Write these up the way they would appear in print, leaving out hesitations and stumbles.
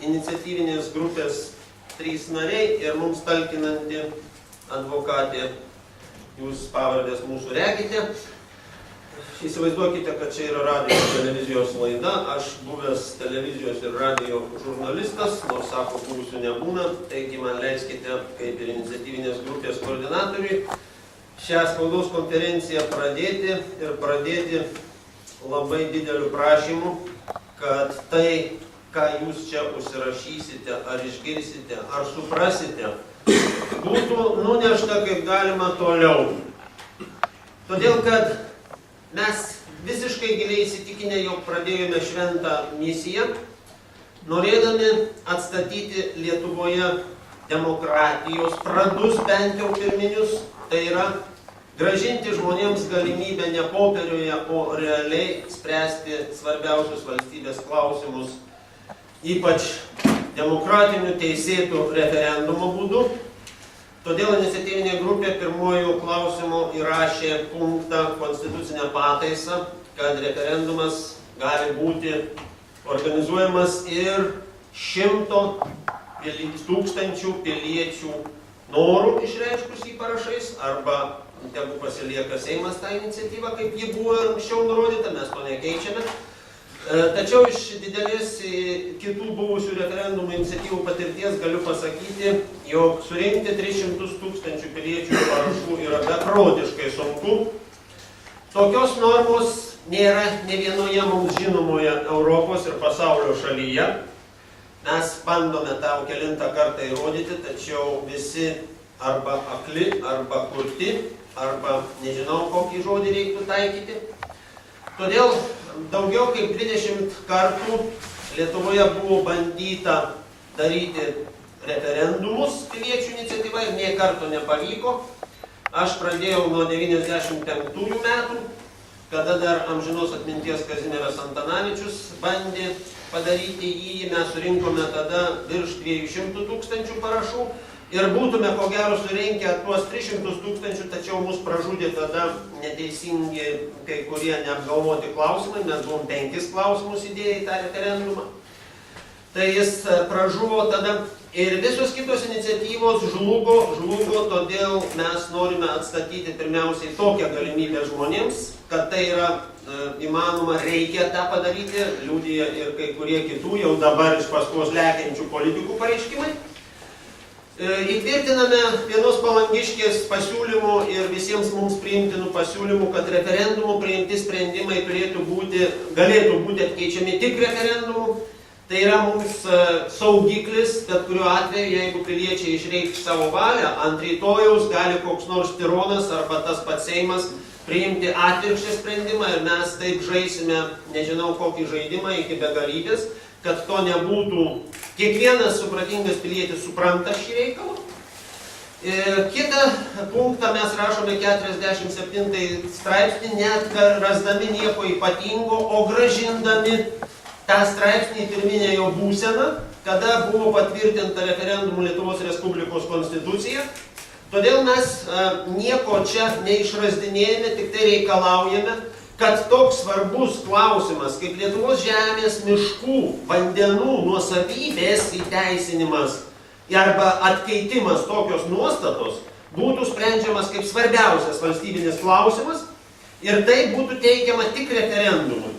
iniciatyvinės grupės 3 nariai ir mums talkinanti advokatė. Jūs pavardės mūsų regite. Įsivaizduokite, kad čia yra radijo ir televizijos laida. Aš buvęs televizijos ir radijo žurnalistas, nors sako, buvusių nebūna. Taigi man leiskite, kaip ir iniciatyvinės grupės koordinatoriui, šią spaudos konferenciją pradėti labai dideliu prašymu, kad tai, ką jūs čia užsirašysite, ar išgirsite, ar suprasite, būtų nunešta kaip galima toliau. Todėl, kad mes visiškai giliai įsitikinę, jog pradėjome šventą misiją, norėdami atstatyti Lietuvoje demokratijos pradus, bent jau pirminius, tai yra grąžinti žmonėms galimybę ne popieriuje, o realiai spręsti svarbiausius valstybės klausimus, ypač demokratinių teisėtų referendumo būdu. Todėl iniciatyvinė grupė pirmojų klausimų įrašė punktą konstitucinę pataisą, kad referendumas gali būti organizuojamas ir 100 tūkstančių piliečių norų išreiškus į parašais, arba tegu pasilieka Seimas tą iniciatyvą, kaip ji buvo anksčiau nurodyta, mes to nekeičiame. Tačiau iš didelės kitų buvusių referendumų iniciatyvų patirties galiu pasakyti, jog surinkti 300 tūkstančių piliečių parašų yra beprotiškai sunku. Tokios normos nėra ne vienoje mums žinomoje Europos ir pasaulio šalyje. Mes bandome tą kelintą kartą įrodyti, tačiau visi arba akli, arba kurti, arba nežinau, kokį žodį reiktų taikyti. Todėl daugiau kaip 20 kartų Lietuvoje buvo bandyta daryti referendumus piliečių iniciatyva ir nė karto nepavyko. Aš pradėjau nuo 95 metų, kada dar amžinos atminties Kazimieras Antanavičius bandė padaryti jį, mes surinkome tada virš 200 tūkstančių parašų ir būtume ko gero surinkę tuos 300 tūkstančių, tačiau mus pražudė tada neteisingi kai kurie neapgalvoti klausimai, mes buvom 5 klausimus įdėję į tą referendumą. Tai jis pražuvo tada ir visos kitos iniciatyvos žlugo, todėl mes norime atstatyti pirmiausiai tokią galimybę žmonėms, kad tai yra įmanoma, reikia tą padaryti, liudija ir kai kurie kitų jau dabar iš paskos lekiančių politikų pareiškimai. Įtvirtiname vienos Palangiškės pasiūlymų ir visiems mums priimtinų pasiūlymų, kad referendumų priimti sprendimai galėtų būti atkeičiami tik referendumu. Tai yra mums saugiklis, bet kuriuo atveju, jeigu piliečiai išreikš savo valią, ant rytojaus gali koks nors tironas arba tas pats Seimas priimti atvirkščią sprendimą ir mes taip žaisime, nežinau kokį žaidimą iki begalybės, kad to nebūtų. Kiekvienas supratingas pilietis supranta šį reikalą. Kitą punktą mes rašome 47 straipsnį, net rasdami nieko ypatingo, o grąžindami tą straipsnį į pirminę jo būseną, kada buvo patvirtinta referendumų Lietuvos Respublikos konstitucija. Todėl mes nieko čia neišrasdinėjame, tik tai reikalaujame, kad toks svarbus klausimas kaip Lietuvos žemės, miškų, vandenų nuosavybės įteisinimas arba atkeitimas tokios nuostatos būtų sprendžiamas kaip svarbiausias valstybinis klausimas ir tai būtų teikiama tik referendumui.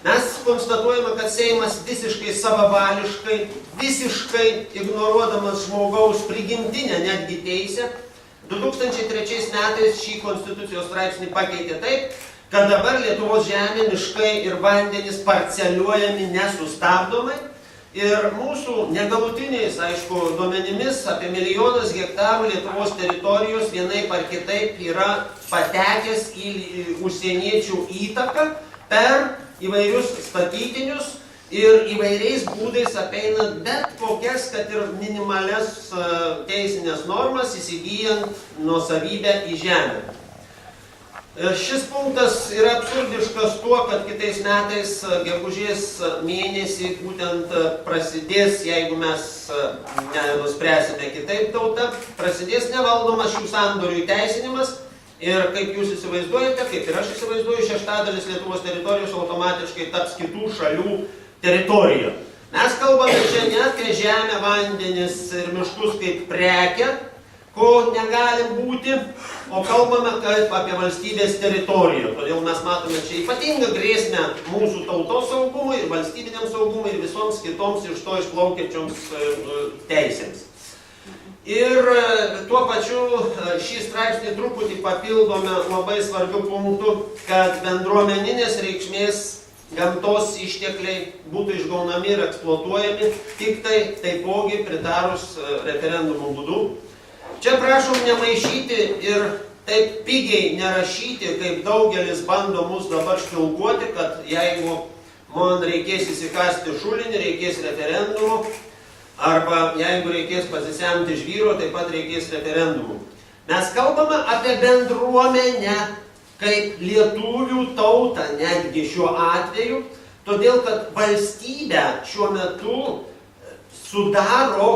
Mes konstatuojame, kad Seimas visiškai savavališkai, visiškai ignoruodamas žmogaus prigimtinę netgi teisę, 2003 metais šį konstitucijos straipsnį pakeitė taip, kad dabar Lietuvos žemė, miškai ir vandenys parceliuojami nesustabdomai ir mūsų negalutiniais, aišku, duomenimis apie 1 milijonas hektarų Lietuvos teritorijos vienaip ar kitaip yra patekęs į užsieniečių įtaką per įvairius statytinius ir įvairiais būdais apeina bet kokias, kad ir minimalias teisinės normas, įsigyjant nuosavybę į žemę. Šis punktas yra absurdiškas tuo, kad kitais metais gegužės mėnesį būtent prasidės, jeigu mes nuspręsime kitaip tauta, prasidės nevaldomas šių sandorių įteisinimas. Ir kaip jūs įsivaizduojate, kaip ir aš įsivaizduoju, 1/6 Lietuvos teritorijos automatiškai taps kitų šalių teritorija. Mes kalbame čia ne apie žemę, vandenis ir miškus kaip prekę, ko negalim būti, o kalbame apie valstybės teritoriją. Todėl mes matome čia ypatingą grėsmę mūsų tautos saugumui ir valstybiniam saugumui ir visoms kitoms iš to išplaukiančioms teisėms. Ir tuo pačiu šį straipsnį truputį papildome labai svarbių punktų, kad bendruomeninės reikšmės gamtos ištekliai būtų išgaunami ir eksploatuojami tik taipogi pritarus referendumo būdu. Čia prašom nemaišyti ir taip pigiai nerašyti, kaip daugelis bando mus dabar špilkuoti, kad jeigu man reikės įsikasti šulinį, reikės referendumo, arba jeigu reikės pasisemti žvyro, taip pat reikės referendumų. Mes kalbame apie bendruomenę, kaip lietuvių tautą netgi šiuo atveju, todėl kad valstybę šiuo metu sudaro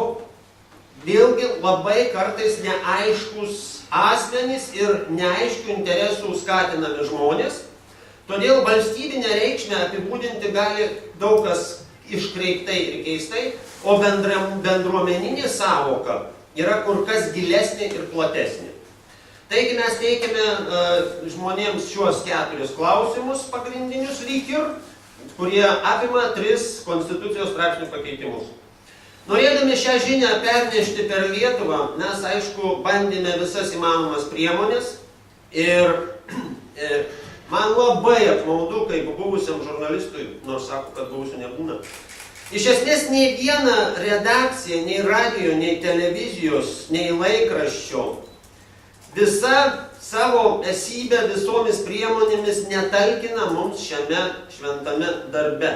vėlgi labai kartais neaiškus asmenys ir neaiškių interesų skatinami žmonės. Todėl valstybinę reikšmę apibūdinti gali daug kas iškreiptai ir keistai, o bendruomeninė sąvoka yra kur kas gilesnė ir platesnė. Taigi mes teikiame žmonėms šiuos 4 klausimus pagrindinius lyg ir, kurie apima 3 konstitucijos straipsnių pakeitimus. Norėdami šią žinią pernešti per Lietuvą, mes aišku bandėme visas įmanomas priemonės ir man labai apmaudu, kaip buvusiam žurnalistui, nors sako, kad buvusių nebūna. Iš esmės, nei viena redakcija, nei radio, nei televizijos, nei laikraščio visa savo esybę visomis priemonėmis netalkina mums šiame šventame darbe.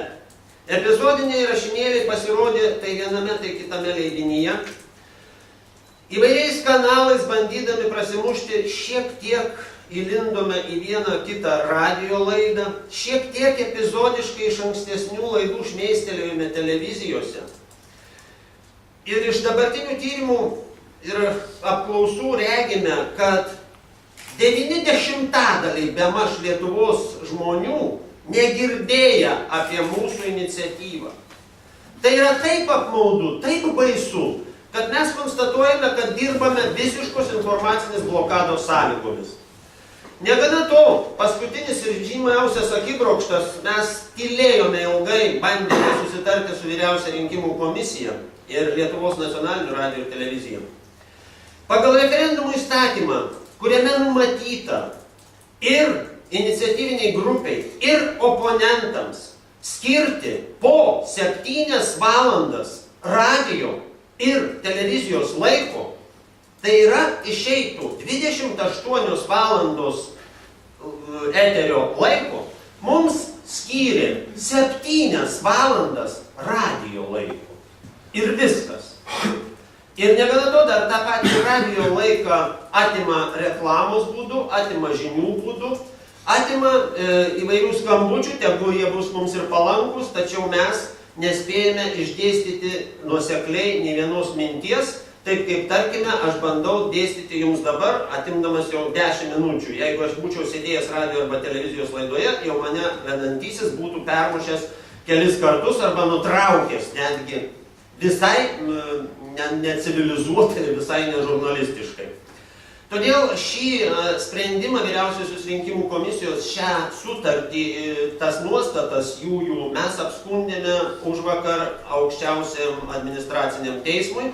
Epizodiniai rašinėliai pasirodė tai viename, tai kitame leidinyje. Įvairiais kanalais bandydami prasimušti šiek tiek įlindome į vieną kitą radio laidą, šiek tiek epizodiškai iš ankstesnių laidų šmeistelėjome televizijose. Ir iš dabartinių tyrimų ir apklausų regime, kad 90% bemaž Lietuvos žmonių negirdėję apie mūsų iniciatyvą. Tai yra taip apmaudu, taip baisu, kad mes konstatuojame, kad dirbame visiškos informacinės blokados sąlygomis. Negana to, paskutinis ir žymiausias akibrokštas, mes tylėjome ilgai, bandėme susitarti su vyriausia rinkimų komisija ir Lietuvos nacionaliniu radiju ir televizija. Pagal referendumų įstatymą, kuriame numatyta ir iniciatyviniai grupiai, ir oponentams skirti po 7 valandas radio ir televizijos laiko, tai yra išeitų 28 valandos eterio laiko, mums skyrė 7 valandas radio laiko. Ir viskas. Ir negana to, dar tą patį radio laiką atima reklamos būdu, atima žinių būdu, atima įvairių skambučių, tegu jie bus mums ir palankus, tačiau mes nespėjame išdėstyti nuosekliai nei vienos minties, taip kaip, tarkime, aš bandau dėstyti jums dabar, atimdamas jau 10 minučių. Jeigu aš būčiau sėdėjęs radio arba televizijos laidoje, jau mane vedantysis būtų permušęs kelis kartus arba nutraukęs netgi visai necivilizuotai ir visai nežurnalistiškai. Todėl šį sprendimą Vyriausiosios rinkimų komisijos, šią sutartį, tas nuostatas jų mes apskundėme užvakar aukščiausiam administraciniam teismui.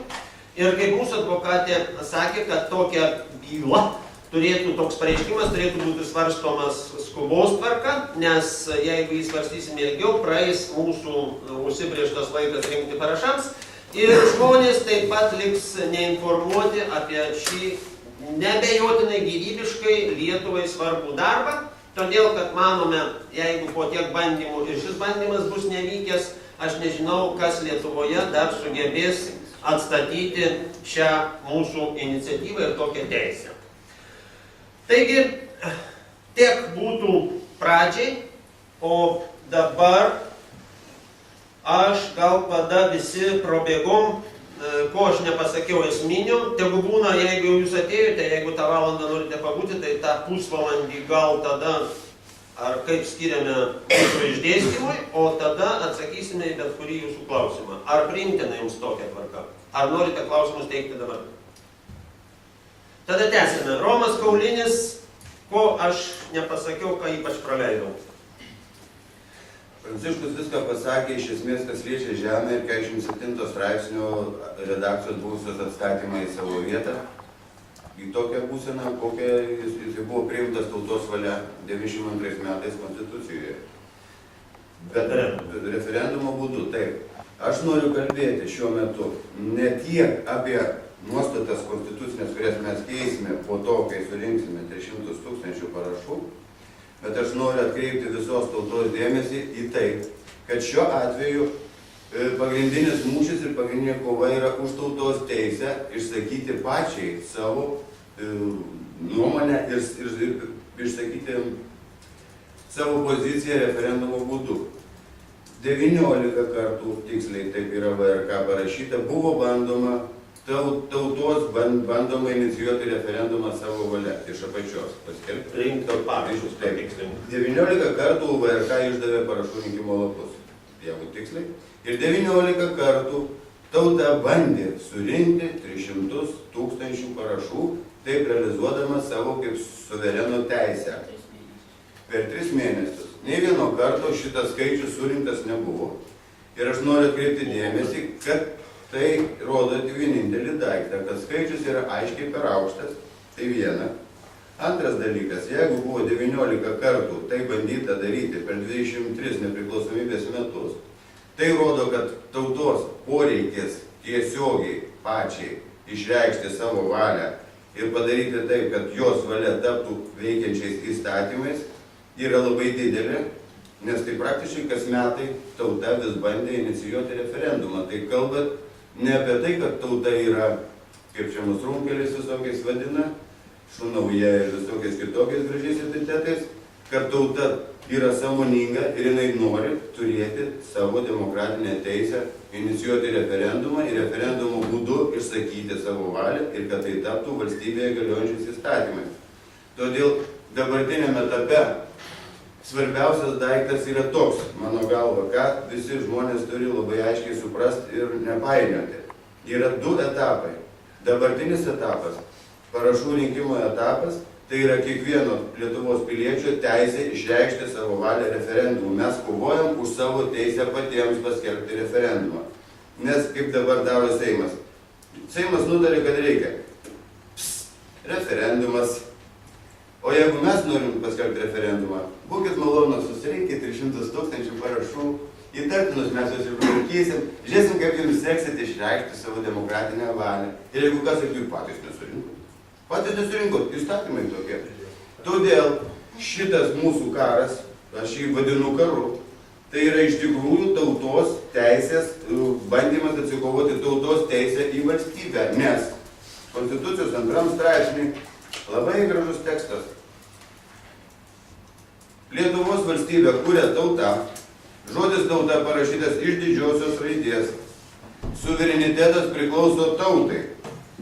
Ir kaip mūsų advokatė sakė, kad tokia byla toks pareiškimas turėtų būti svarstomas skubos tvarka, nes jeigu jį svarstysime ilgiau, praeis mūsų užsibrėžtas laikas rinkti parašams ir žmonės taip pat liks neinformuoti apie šį neabejotinai gyvybiškai Lietuvai svarbų darbą, todėl kad manome, jeigu po tiek bandymų ir šis bandymas bus nevykęs, aš nežinau, kas Lietuvoje dar sugebės atstatyti šią mūsų iniciatyvą ir tokią teisę. Taigi, tiek būtų pradžiai, o dabar aš gal pada visi probėgom, ko aš nepasakiau esminio, tegu būna, jeigu jūs atėjote, jeigu tą valandą norite pabūti, tai tą pusvalandį gal tada ar kaip skiriame mūsų išdėstymui, o tada atsakysime į bet kurį jūsų klausimą. Ar priimtina jums tokia tvarka? Ar norite klausimus teikti dabar? Tada tęsime. Romas Kaulinis, ko aš nepasakiau, ką ypač praleidau. Pranciškus viską pasakė, iš esmės, kas liečia žemę ir 47 straipsnio redakcijos buvusios atstatymą į savo vietą. Į tokią būseną, kokią jis buvo priimtas tautos valia 92 metais Konstitucijoje. Bet referendumo būdu, taip. Aš noriu kalbėti šiuo metu ne tiek apie nuostatas konstitucinės, kurias mes keisime po to, kai surinksime 300 000 parašų, bet aš noriu atkreipti visos tautos dėmesį į tai, kad šiuo atveju pagrindinis mūšis ir pagrindinė kova yra už tautos teisę išsakyti pačiai savo nuomonę ir išsakyti savo poziciją referendumo būdu. 19 kartų, tiksliai taip yra VRK parašyta, buvo tautos bandoma inicijuoti referendumą savo valia iš apačios. Rinkti parašus, taip. 19 kartų VRK išdavė parašų rinkimo lapus, jeigu tiksliai. Ir 19 kartų tauta bandė surinkti 300 000 parašų, taip realizuodama savo kaip suvereno teisę. Per 3 mėnesius. Nei vieno karto šitas skaičius surinktas nebuvo. Ir aš noriu atkreipti dėmesį, kad tai rodo vienintelį daiktą, kad skaičius yra aiškiai per aukštas. Tai viena. Antras dalykas, jeigu buvo 19 kartų tai bandyta daryti per 23 nepriklausomybės metus, tai rodo, kad tautos poreikis tiesiogiai pačiai išreikšti savo valią ir padaryti taip, kad jos valia taptų veikiančiais įstatymais, yra labai didelė, nes tai praktiškai kas metai tauta vis bandė inicijuoti referendumą. Tai kalbat ne apie tai, kad tauta yra, kaip čia mus Runkelis visokiais vadina, šunauja ir visokiais kitokiais gražiais epitetais, kad tauta yra sąmoninga ir jinai nori turėti savo demokratinę teisę inicijuoti referendumą ir referendumo būdu išsakyti savo valią ir kad tai taptų valstybėje galiojančiais įstatymais. Todėl dabartinėme etape svarbiausias daiktas yra toks, mano galva, ką visi žmonės turi labai aiškiai suprasti ir nepainioti. Yra 2 etapai. Dabartinis etapas, parašų rinkimo etapas, tai yra kiekvieno Lietuvos piliečio teisė išreikšti savo valią referendumu. Mes kovojam už savo teisę patiems paskelbti referendumą. Nes kaip dabar daro Seimas. Seimas nutarė, kad reikia. Referendumas. O jeigu mes norim paskelbti referendumą, būkit malonus, susirinkit 300 000 parašų, įtartinus mes juos išbraukysim, žiūrėsim, kaip jums seksit išreikšti savo demokratinę valią. Ir jeigu kas, tai patys nesurinko. Patys nesurinkot, įstatymai tokie. Todėl šitas mūsų karas, aš jį vadinu karu, tai yra iš tikrųjų tautos teisės, bandymas atsikovoti tautos teisę į valstybę, nes Konstitucijos 2 straipsniui labai gražus tekstas. Lietuvos valstybę kuria tauta, žodis tauta parašytas iš didžiosios raidės, suverenitetas priklauso tautai.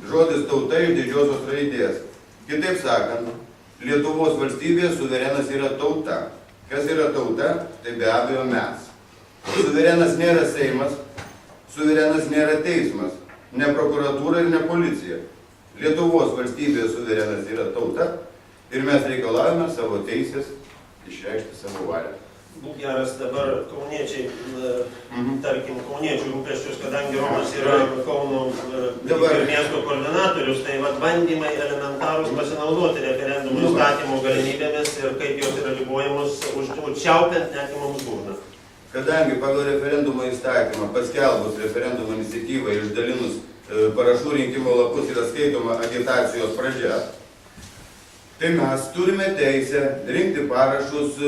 Žodis tauta iš didžiosios raidės. Kitaip sakant, Lietuvos valstybėje suverenas yra tauta. Kas yra tauta? Tai be abejo mes. Suverenas nėra Seimas, suverenas nėra teismas, ne prokuratūra ir ne policija. Lietuvos valstybėje suverenas yra tauta ir mes reikalavome savo teisės išreikšti savo valią. Būk geras dabar kauniečiai, tarkim, kauniečių rūpesčius, kadangi Romas yra Kauno ir miesto koordinatorius, tai bandymai elementarūs pasinaudoti referendumų įstatymo galimybėmis ir kaip jos yra ribojamos užčiaupiant netimams burną. Kadangi pagal referendumo įstatymą paskelbus referendumo iniciatyvą ir išdalinus parašų rinkimo lapus yra skaitoma agitacijos pradžia, tai mes turime teisę rinkti parašus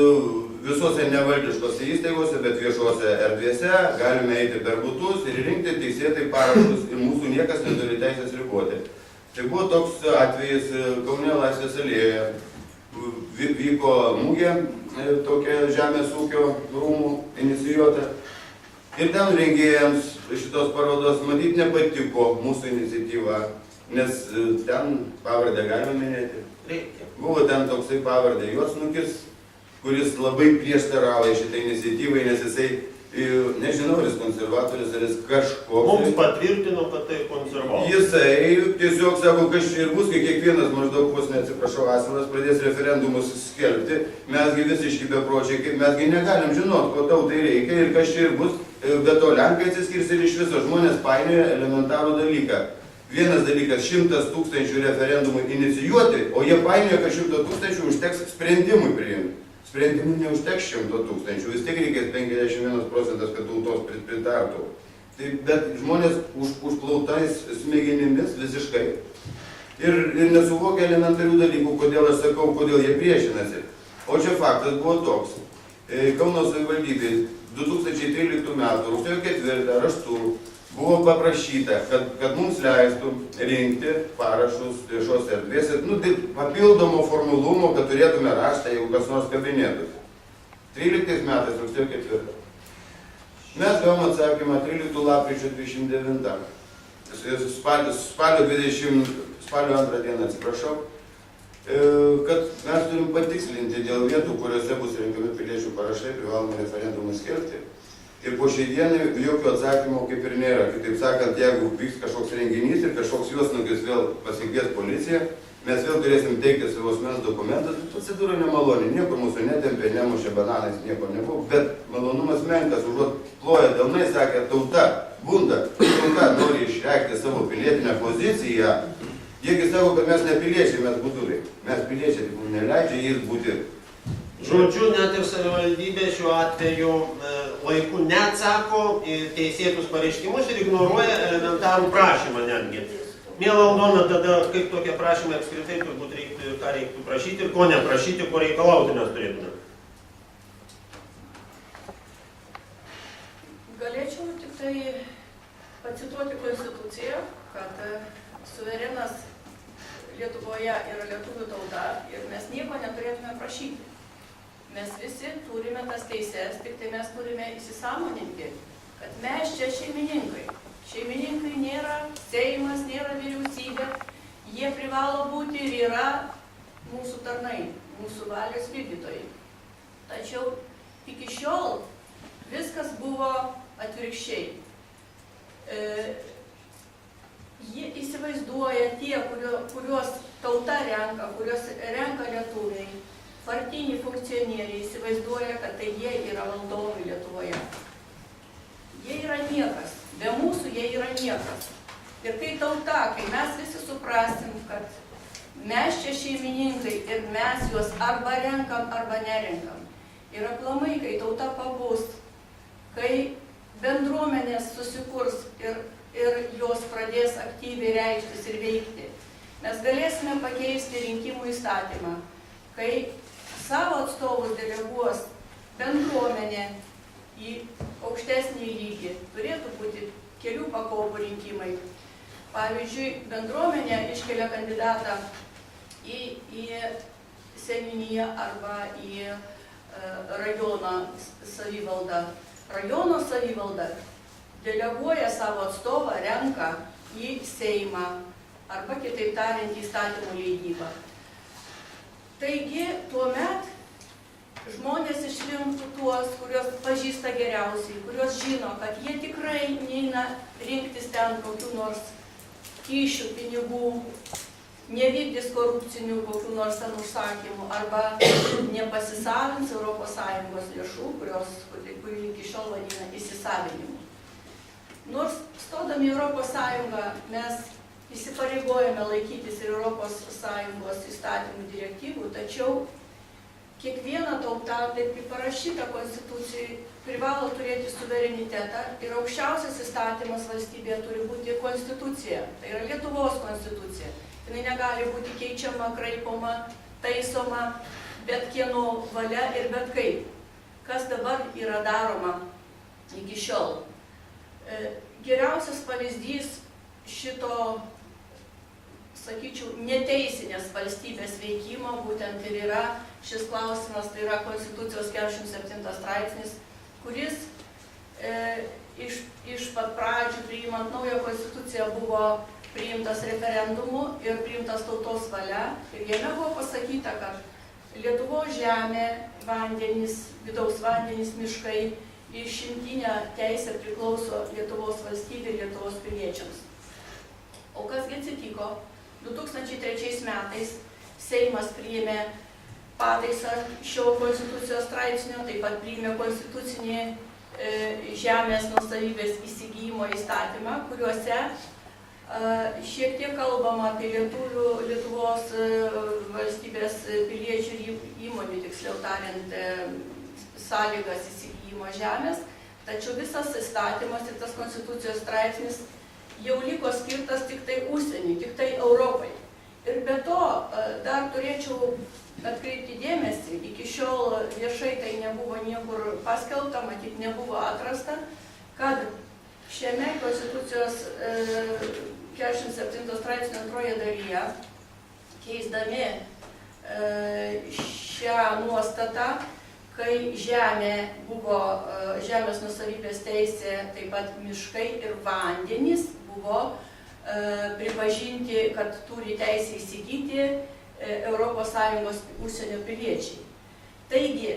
visose nevaldiškose įstaigose, bet viešose erdvėse, galime eiti per butus ir rinkti teisėtai parašus ir mūsų niekas neturi teisės riboti. Tai buvo toks atvejis Kaune Laisvės alėjoje, vyko mūgė, tokia žemės ūkio rūmų inicijuota. Ir ten rengėjams šitos parodos matyt nepatiko mūsų iniciatyva, nes ten pavardę galime minėti. Buvo ten toksai pavardė Juodsnukis, kuris labai prieštarauja šitai iniciatyvai, nes jisai, nežinau, ar jis konservatorius, ar jis kažkoks. Mums patvirtino, kad tai konservatorius. Jisai tiesiog sako, kas čia ir bus, kai kiekvienas maždaug vos neatsiprašau asilas pradės referendumus skelbti, mesgi visiški bepročiai, mesgi negalim žinot, ko tautai reikia ir kas čia ir bus, bet to Lenkai atsiskirs ir iš viso žmonės painioja elementarų dalyką. Vienas dalykas 100 000 referendumų inicijuoti, o jie painioja, kad 100 000 užteks sprendimui priimti. Sprendimui neužteks 100 000, vis tiek reikės 51%, kad tautos pritartų. Tai, bet žmonės užplautais smegenimis visiškai ir nesuvokia elementarių dalykų, kodėl aš sakau, kodėl jie priešinasi. O čia faktas buvo toks. Kauno savivaldybė 2013 m. rugsėjo 4 raštu buvo paprašyta, kad mums leistų rinkti parašus viešose erdvėse, tai papildomo formalumo, kad turėtume raštą, jeigu kas nors kabinėtųsi. 13 metais rugsėjo 4. Mes gavom atsakymą 13 lapkričio 29. Spalio 2 dieną, atsiprašau, kad mes turim patikslinti dėl vietų, kuriuose bus renkami piliečių parašai, privaloma referendumą skelbti. Ir po šiai dienai jokio atsakymo kaip ir nėra. Kitaip sakant, jeigu vyks kažkoks renginys ir kažkoks juosnukis vėl pasikvies policiją, mes vėl turėsim teikti savo asmens dokumentus. Procedūra nemaloni, niekur mūsų netempė, nemušė bananais, nieko nebuvo, bet malonumas menkas, užuot ploja delnai, sakė, tauta bunda, tauta nori išreikšti savo pilietinę poziciją. Jiegi sako, kad mes ne piliečiai, mes buduliai. Mes piliečiai, tik mums neleidžia jais būti. Žodžiu, net ir savivaldybė šiuo atveju laiku neatsako į teisėtus pareiškimus ir ignoruoja elementarų prašymą netgi. Miela Aldona, tada kaip tokie prašymai apskritai turbūt reiktų, ką reiktų prašyti ir ko neprašyti, ko reikalauti mes turėtume? Galėčiau tik tai pacituoti Konstituciją, kad suverenas Lietuvoje yra lietuvių tauta ir mes nieko neturėtume prašyti. Mes visi turime tas teises, tik tai mes turime įsisąmoninti, kad mes čia šeimininkai. Šeimininkai nėra Seimas, nėra vyriausybė, jie privalo būti ir yra mūsų tarnai, mūsų valios vykdytojai. Tačiau iki šiol viskas buvo atvirkščiai. Jie įsivaizduoja tie, kuriuos tauta renka, kuriuos renka lietuviai, partiniai funkcionieriai įsivaizduoja, kad tai jie yra valdovai Lietuvoje. Jie yra niekas, be mūsų jie yra niekas. Ir kai tauta, kai mes visi suprasim, kad mes čia šeimininkai ir mes juos arba renkam, arba nerenkam. Ir aplamai, kai tauta pabus, kai bendruomenės susikurs ir jos pradės aktyviai reikštis ir veikti, mes galėsime pakeisti rinkimų įstatymą, kai savo atstovus deleguos bendruomenė į aukštesnį lygį. Turėtų būti kelių pakopų rinkimai. Pavyzdžiui, bendruomenė iškelia kandidatą į seniūniją arba į rajono savivaldą. Rajono savivalda deleguoja savo atstovą, renka į Seimą arba kitaip tariant į įstatymų leidybą. Taigi, tuomet žmonės išrinktų tuos, kuriuos pažįsta geriausiai, kuriuos žino, kad jie tikrai neina rinktis ten kokių nors kyšių, pinigų, nevykdys korupcinių kokių nors ten užsakymų arba nepasisavins ES lėšų, kurių iki šiol vadina įsisavinimu. Nors stodami į ES mes įsipareigojame laikytis ir ES įstatymų direktyvų, tačiau kiekviena tauta, taip kaip parašyta Konstitucijai, privalo turėti suverenitetą ir aukščiausias įstatymas valstybėje turi būti Konstitucija. Tai yra Lietuvos Konstitucija. Jinai negali būti keičiama, kraipoma, taisoma, bet kieno valia ir bet kaip. Kas dabar yra daroma iki šiol. Geriausias pavyzdys šito, sakyčiau, neteisinės valstybės veikimo būtent ir yra šis klausimas, tai yra Konstitucijos 47 straipsnis, kuris iš pat pradžių priimant naują konstituciją buvo priimtas referendumu ir priimtas tautos valia. Ir jame buvo pasakyta, kad Lietuvos žemė, vandenys, vidaus vandenys, miškai išimtinę teisę priklauso Lietuvos valstybei ir Lietuvos piliečiams. O kasgi atsitiko? 2003 metais Seimas priėmė pataisą šio konstitucijos straipsnio, taip pat priėmė konstitucinį žemės nuosavybės įsigijimo įstatymą, kuriuose šiek tiek kalbama apie Lietuvos valstybės piliečių ir įmonių, tiksliau tariant, sąlygas įsigijimo žemės, tačiau visas įstatymas ir tas konstitucijos straipsnis jau liko skirtas tik tai užsieniui, tik tai Europai. Ir be to dar turėčiau atkreipti dėmesį, iki šiol viešai tai nebuvo niekur paskelbta, matyt nebuvo atrasta, kad šiame konstitucijos 47 straipsnio antroje dalyje, keisdami šią nuostatą, kai žemė buvo, žemės nuosavybės teisė, taip pat miškai ir vandenys buvo pripažinti, kad turi teisę įsigyti ES užsienio piliečiai. Taigi,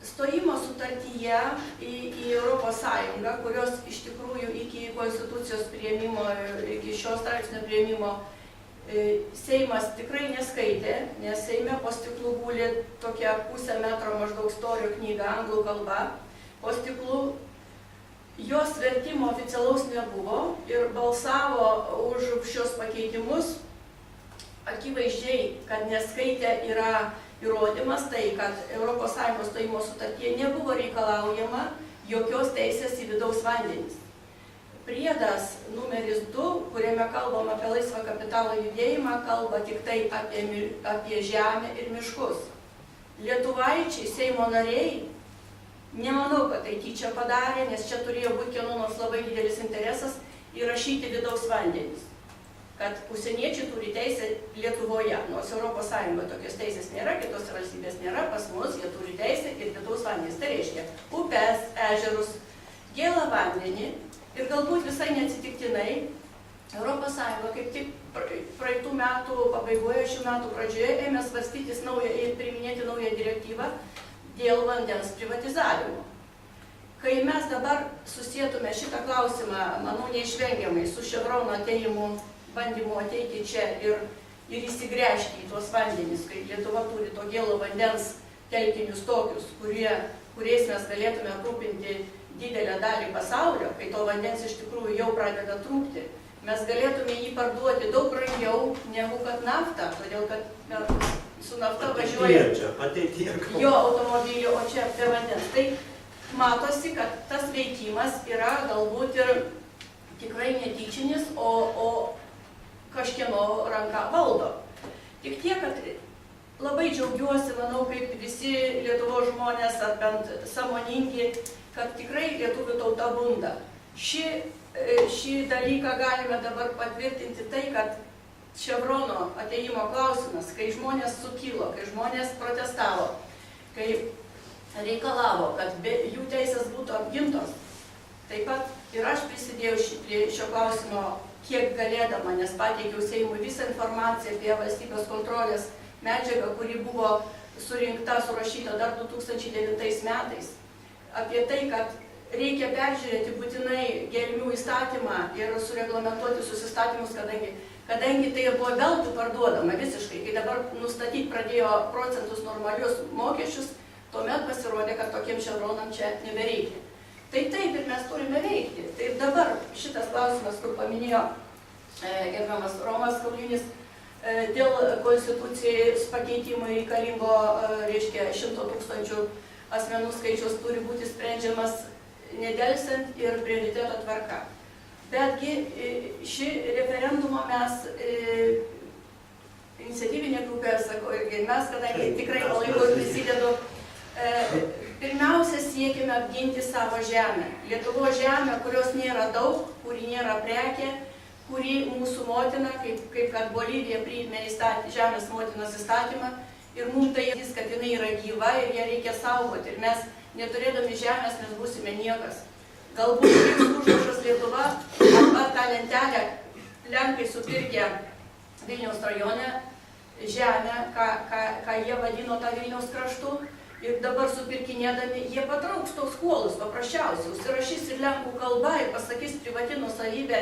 stojimo sutartyje į ES, kurios iš tikrųjų iki konstitucijos priėmimo, iki šio straipsnio priėmimo Seimas tikrai neskaitė, nes Seime po stiklu guli tokia pusę metro maždaug storio knyga anglų kalba. Po stiklu jos vertimo oficialaus nebuvo ir balsavo už šios pakeitimus. Akivaizdžiai, kad neskaitė yra įrodymas tai, kad ES stojimo sutartyje nebuvo reikalaujama jokios teisės į vidaus vandenis. Priedas numeris 2, kuriame kalbam apie laisvą kapitalo judėjimą, kalba tik tai apie žemę ir miškus. Lietuvaičiai, Seimo nariai, nemanau, kad tai tyčia padarė, nes čia turėjo būti kieno nors labai didelis interesas įrašyti vidaus vandenis. Kad užsieniečiai turi teisę Lietuvoje, nors ES tokios teisės nėra, kitos valstybės nėra, pas mus jie turi teisę ir vidaus vandenis. Tai reiškia upes, ežerus, gėlą vandenį. Ir galbūt visai neatsitiktinai ES kaip tik praeitų metų pabaigoje, šių metų pradžioje ėmė svarstytis ir priiminėti naują direktyvą dėl vandens privatizavimo. Kai mes dabar susietume šitą klausimą, manau, neišvengiamai su Chevrono atėjimu, bandymu ateiti čia ir įsigręžti į tuos vandenis, kai Lietuva turi to gėlo vandens telkinius tokius, kuriais mes galėtume aprūpinti didelę dalį pasaulio, kai to vandens iš tikrųjų jau pradeda trūkti, mes galėtume jį parduoti daug brangiau negu kad naftą, todėl kad su nafta važiuoja jo automobiliu, o čia be vandens. Tai matosi, kad tas veikimas yra galbūt ir tikrai netyčinis, o kažkieno ranka valdo. Tik tiek, kad labai džiaugiuosi, manau, kaip visi Lietuvos žmonės, ar bent sąmoningi, kad tikrai lietuvių tauta bunda. Šį dalyką galime dabar patvirtinti tai, kad Chevrono atėjimo klausimas, kai žmonės sukilo, kai žmonės protestavo, kai reikalavo, kad jų teisės būtų apgintos. Taip pat ir aš prisidėjau prie šio klausimo kiek galėdama, nes pateikiau Seimui visą informaciją apie valstybės kontrolės medžiagą, kuri buvo surinkta, surašyta dar 2009 metais. Apie tai, kad reikia peržiūrėti būtinai gelmių įstatymą ir sureglamentuoti susistatymus, kadangi tai buvo veltui parduodama visiškai, kai dabar nustatyti pradėjo procentus normalius mokesčius, tuomet pasirodė, kad tokiem Chevronam čia nebereikia. Tai taip ir mes turime veikti. Tai dabar šitas klausimas, kur paminėjo gerbiamas Romas Kaulinis, dėl konstitucijos pakeitimų reikalingo, reiškia, 100 000 asmenų skaičius turi būti sprendžiamas nedelsiant ir prioriteto tvarka. Betgi šį referendumą mes, iniciatyvinė grupė, sako, irgi mes, kadangi tikrai palaiko ir prisidedu, pirmiausia siekime apginti savo žemę. Lietuvos žemę, kurios nėra daug, kuri nėra prekė, kuri mūsų motina, kaip kad Bolivija priėmė žemės motinos įstatymą, ir mums tai jis, kad jinai yra gyva ir ją reikia saugoti. Ir mes, neturėdami žemės, mes būsime niekas. Galbūt liks užrašas Lietuva, arba tą lentelę Lenkai supirkę Vilniaus rajone, žemę, ką jie vadino tą Vilniaus kraštu. Ir dabar supirkinėdami, jie patrauks tos skolus paprasčiausiai, užsirašys ir lenkų kalba ir pasakys, privati nuosavybė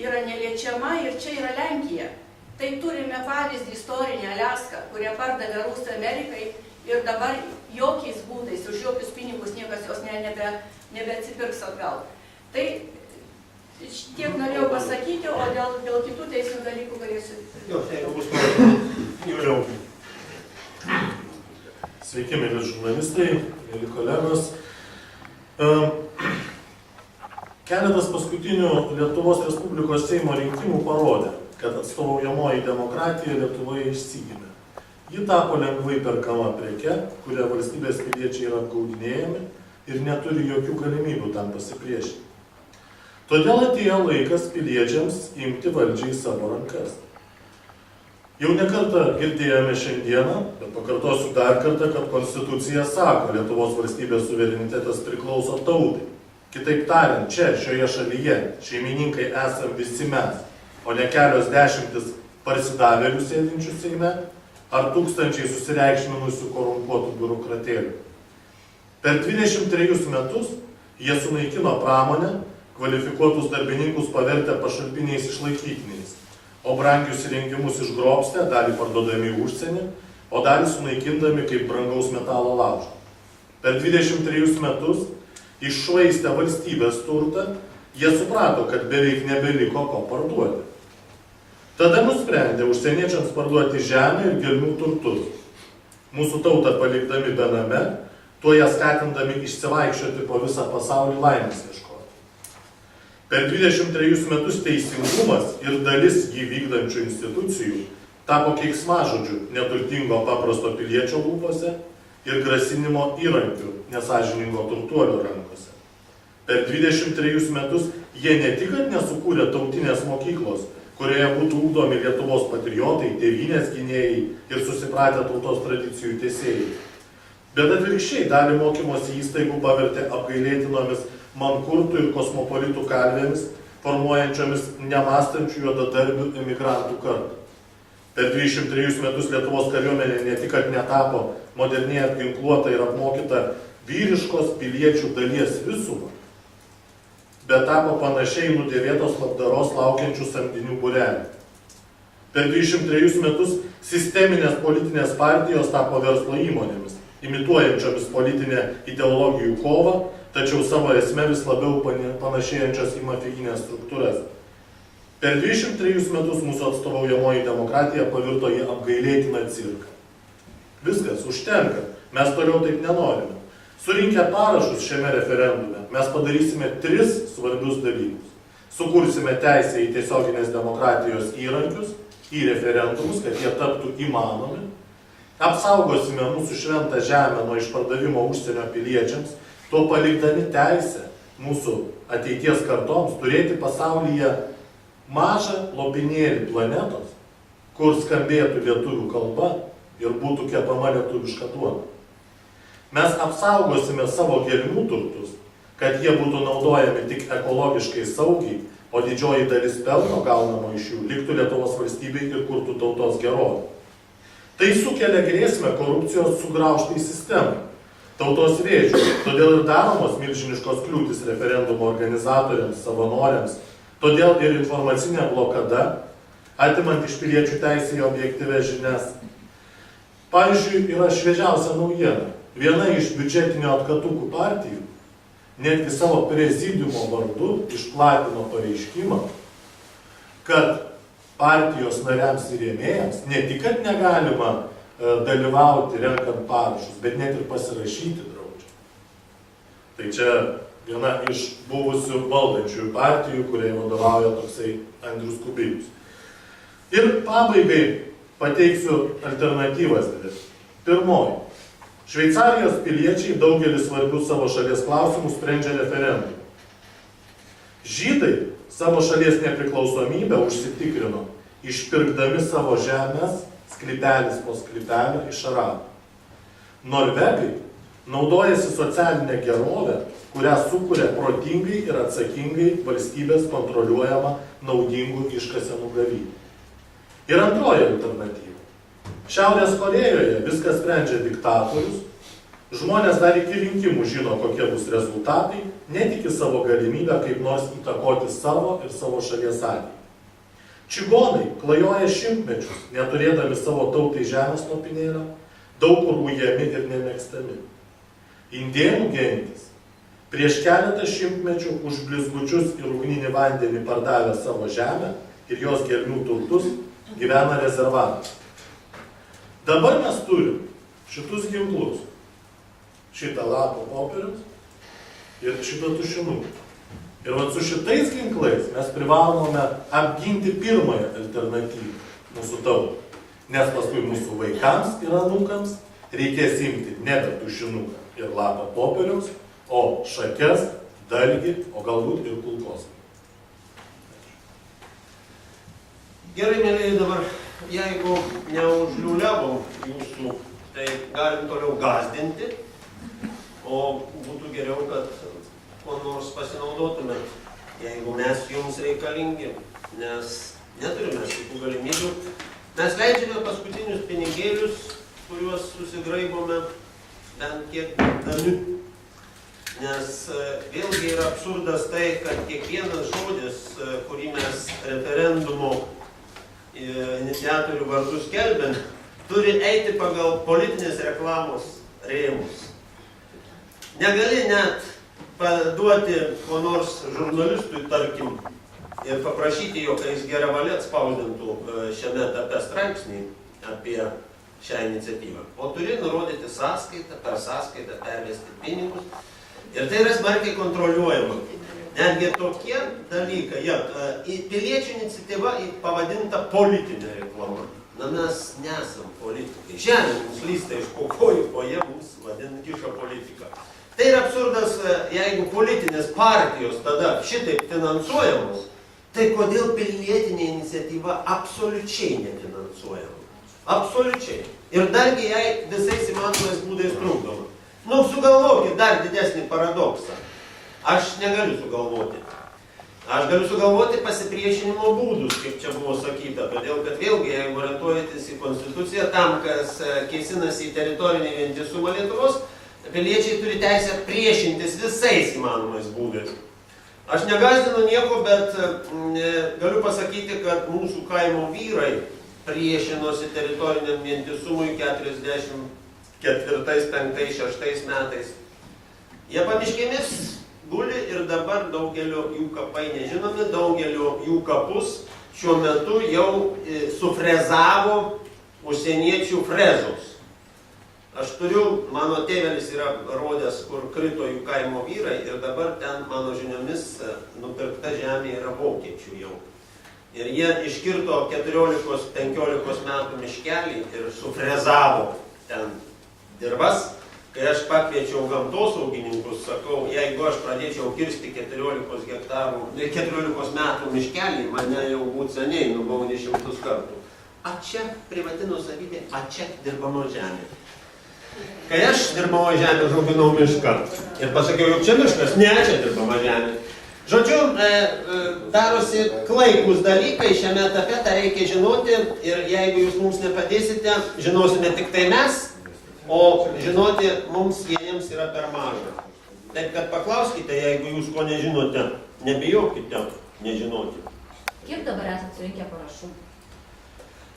yra neliečiama ir čia yra Lenkija. Tai turime pavyzdį istorinę Aliaską, kurią pardavė Rusai Amerikai ir dabar jokiais būdais, už jokius pinigus niekas jos nebeatsipirks atgal. Tai tiek norėjau pasakyti, o dėl kitų teisinių dalykų galėsiu. Juliau. Sveiki, mėly žurnalistai, mėly kolegos. Keletas paskutinių Lietuvos Respublikos Seimo rinkimų parodė, kad atstovaujamoji demokratija Lietuvoje išsigimė. Ji tapo lengvai perkama preke, kuria valstybės piliečiai yra apgaudinėjami ir neturi jokių galimybių tam pasipriešinti. Todėl atėjo laikas piliečiams imti valdžią į savo rankas. Jau nekartą girdėjome šiandieną, bet pakartosiu dar kartą, kad Konstitucija sako, Lietuvos valstybės suverenitetas priklauso tautai. Kitaip tariant, čia, šioje šalyje, šeimininkai esam visi mes, o ne kelios dešimtis parsidavėlių sėdinčių Seime ar tūkstančiai susireikšminusių korumpuotų biurokratėlių. Per 23 metus jie sunaikino pramonę, kvalifikuotus darbininkus pavertę pašalpiniais išlaikytiniais, o brangius įrengimus išgrobstę, dalį parduodami į užsienį, o dalį sunaikindami kaip brangaus metalo laužą. Per 23 metus iššvaistę valstybės turtą, jie suprato, kad beveik nebeliko ko parduoti. Tada nusprendė užsieniečiams parduoti žemę ir gelmių turtus. Mūsų tautą palikdami bename, tuo ją skatindami išsivaikščioti po visą pasaulį laimės ieškoti. Per 23 metus teisingumas ir dalis jį vykdančių institucijų tapo keiksmažodžiu neturtingo paprasto piliečio lūpose ir grasinimo įrankiu nesąžiningo turtuolio rankose. Per 23 metus jie ne tik nesukūrė tautinės mokyklos, kurioje būtų ugdomi Lietuvos patriotai, tėvynės gynėjai ir susipratę tautos tradicijų tęsėjai, bet atvirkščiai dalį mokymosi įstaigų pavertė apgailėtinomis mankurtų ir kosmopolitų kalvėmis, formuojančiomis nemąstančių juodadarbių emigrantų kartą. Per 23 metus Lietuvos kariuomenė ne tik netapo moderniai apginkluota ir apmokyta vyriškos piliečių dalies visumą, bet tapo panašiai nudėvėtos labdaros laukiančių samdinių būrelių. Per 23 metus sisteminės politinės partijos tapo verslo įmonėmis, imituojančiomis politinę ideologijų kovą, tačiau savo esme vis labiau panašėjančios į mafijinės struktūras. Per 23 metus mūsų atstovaujamoji demokratija pavirto į apgailėtiną cirką. Viskas, užtenka, mes toliau taip nenorime. Surinkę parašus šiame referendume, mes padarysime 3 svarbius dalykus. Sukursime teisę į tiesioginės demokratijos įrankius, į referendumus, kad jie taptų įmanomi. Apsaugosime mūsų šventą žemę nuo išpardavimo užsienio piliečiams, tuo palikdami teisę mūsų ateities kartoms turėti pasaulyje mažą lopinėlį planetos, kur skambėtų lietuvių kalba ir būtų kepama lietuviška duona. Mes apsaugosime savo gelmių turtus, kad jie būtų naudojami tik ekologiškai saugiai, o didžioji dalis pelno gaunamo iš jų liktų Lietuvos valstybei ir kurtų tautos gerovę. Tai sukelia grėsmę korupcijos sugraužtai sistemai, tautos vėžių, todėl ir daromos milžiniškos kliūtis referendumo organizatoriams, savanoriams, todėl ir informacinė blokada, atimant iš piliečių teisę į objektyvias žinias. Pavyzdžiui, yra šviežiausia naujiena. Viena iš biudžetinio atkatukų partijų netgi savo prezidiumo vardu išplatino pareiškimą, kad partijos nariams ir rėmėjams ne tik, kad negalima dalyvauti renkant parašus, bet net ir pasirašyti draudžia. Tai čia viena iš buvusių valdančiųjų partijų, kuriai vadovauja toksai Andrius Kubilius. Ir pabaigai pateiksiu alternatyvas dvi. Pirmoji. Šveicarijos piliečiai daugelį svarbių savo šalies klausimų sprendžia referendumu. Žydai savo šalies nepriklausomybę užsitikrino, išpirkdami savo žemės sklypelis po sklypelio iš arabų. Norvegai naudojasi socialinę gerovę, kurią sukuria protingai ir atsakingai valstybės kontroliuojama naudingų iškasenų gavybių. Ir antroji alternatyva. Šiaurės Korėjoje viskas sprendžia diktatorius, žmonės dar iki rinkimų žino, kokie bus rezultatai, netiki savo galimybę kaip nors įtakoti savo ir savo šalies ateitį. Čigonai klajoja šimtmečius, neturėdami savo tautai žemės lopinėlio, daug kur ujami ir nemėgstami. Indėnų gentis prieš keletą šimtmečių už blizgučius ir ugninį vandenį pardavę savo žemę ir jos gelmių turtus gyvena rezervatas. Dabar mes turim šitus ginklus, šitą lapą popieriaus ir šitą tušinuką. Ir vat su šitais ginklais mes privalome apginti pirmąją alternatyvą mūsų tautą. Nes paskui mūsų vaikams ir anūkams reikės imti nebe tušinuką ir lapą popieriaus, o šakes, dalgį, o galbūt ir kulkosvaidį. Gerai, mėlyje, dabar, jeigu neužliūliavom jūsų, tai galim toliau gąsdinti, o būtų geriau, kad ko nors pasinaudotume, jeigu mes jums reikalingi, nes neturime šitų galimybių. Mes leidžiame paskutinius pinigėlius, kuriuos susigraibome bent kiek dami. Nes vėlgi yra absurdas tai, kad kiekvienas žodis, kurį mes referendumo iniciatorių vardus skelbiam, turi eiti pagal politinės reklamos rėmus. Negali net paduoti ko nors žurnalistui, tarkim, ir paprašyti jo, kai jis gerą valią atspausdintų šiame etape straipsnį apie šią iniciatyvą. O turi nurodyti sąskaitą, per sąskaitą pervesti pinigus. Ir tai yra smarkiai kontroliuojama. Netgi tokie dalykai, piliečių iniciatyva pavadinta politinė reklama. Na, mes nesam politikai. Žemė mums lysta iš po kojų, o jie mums vadina kiša politiką. Tai yra absurdas, jeigu politinės partijos tada šitaip finansuojamos, tai kodėl pilietinė iniciatyva absoliučiai nefinansuojama? Absoliučiai. Ir dargi jai visais įmanomais būdais trukdoma. Nu, sugalvokit dar didesnį paradoksą. Aš negaliu sugalvoti. Aš galiu sugalvoti pasipriešinimo būdus, kaip čia buvo sakyta, todėl kad vėlgi, jeigu orientuojantis į konstituciją, tam, kas kėsinasi į teritorinį vientisumą Lietuvos, piliečiai turi teisę priešintis visais įmanomais būdais. Aš negąsdinu nieko, bet galiu pasakyti, kad mūsų kaimo vyrai priešinosi teritoriniam vientisumui 44, 5, 6 metais. Jie pamiškėmis guli ir dabar daugelio jų kapai nežinomi, daugelio jų kapus šiuo metu jau sufrezavo užsieniečių frezos. Aš turiu, mano tėvelis yra rodęs, kur krito jų kaimo vyrai ir dabar ten, mano žiniomis, nupirkta žemė yra vokiečių jau. Ir jie iškirto 14-15 metų miškelį ir sufrezavo ten dirvas. Kai aš pakviečiau gamtosaugininkus, sakau, jeigu aš pradėčiau kirsti 14 metų miškelį, mane jau būtų seniai nubaudė 100 kartų. A čia privati nuosavybė, a čia dirbama žemė. Kai aš dirbamo žemė, užauginau mišką ir pasakiau, jog čia miškas, ne, čia dirbama žemė. Žodžiu, darosi klaikus dalykai šiame etape, tą reikia žinoti ir jeigu jūs mums nepadėsite, žinosime tik tai mes, o žinoti mums vieniems yra per maža. Taip kad paklauskite, jeigu jūs ko nežinote, nebijokite nežinoti. Kiek dabar esate surinkę parašų?